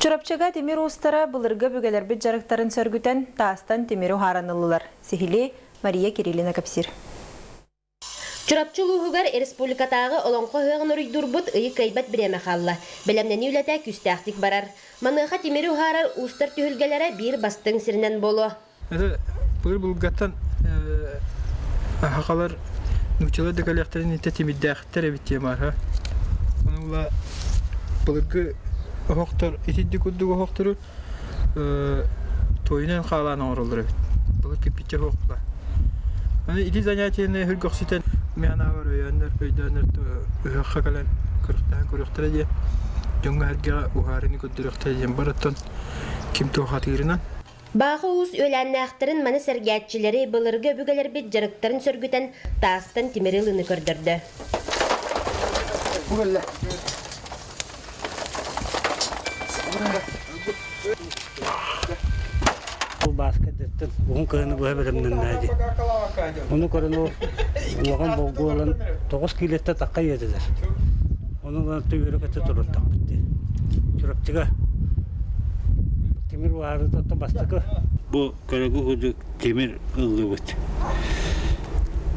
Чурапчага темир устара былырга бүгелер бит жарыктарын сөргүтен таастан темиру харанылылар. Сихили Мария Кириллина Капсир. Чурапчылуугар республикатагы олонко хыгын урйдурбут ыйы кайбат биреме халла. Белемнени үлете күстәхтик барар. Маныха темиру харар устар түһүлгеләре бир бастың сиринен боло. Это булгаттан хакалар нучылы декалехтерин тетимиддәхтер битемар. Онула булгы Хоқтор, итидди куддуга хоқтор тойнен халаны оролдыр. Бұл кепитче хоқла. Аны иди занятияны хүргөкситен мена бар өйдөнөр хакалан кырыктан көрөктөр де. Жонга хәргә ухарын куддурыктар дем бараттан ким тохатырынан. Бағы уус өләннәхтерин маны сәргәтчиләре былыргы бүгелер бит жарыктарын сөргүтен таастан тимирилыны көрдөрдө. Bu basket bugün köyünü bu bölümden neydi? Onu korunu uğan boğu olan 9 kilometre takka yediler. Onun da tüyürü kötü durur takbitti. Çorapçıga temir vardı da bastık. Bu körüğü hudu temir ıldı bit.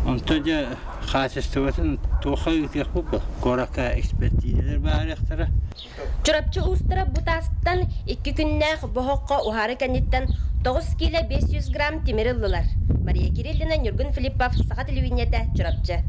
Ondan Хасыстыбатын тоқай текпу корака экспертизалар бар яктара. Чурапчы устара бутастан 2 күннәк бохокка ухары кәнеттен 9 кило 500 грамм темир ылдылар. Мария Кириллина, Нюргун Филиппов, Саха телевидениеде, Чурапчы.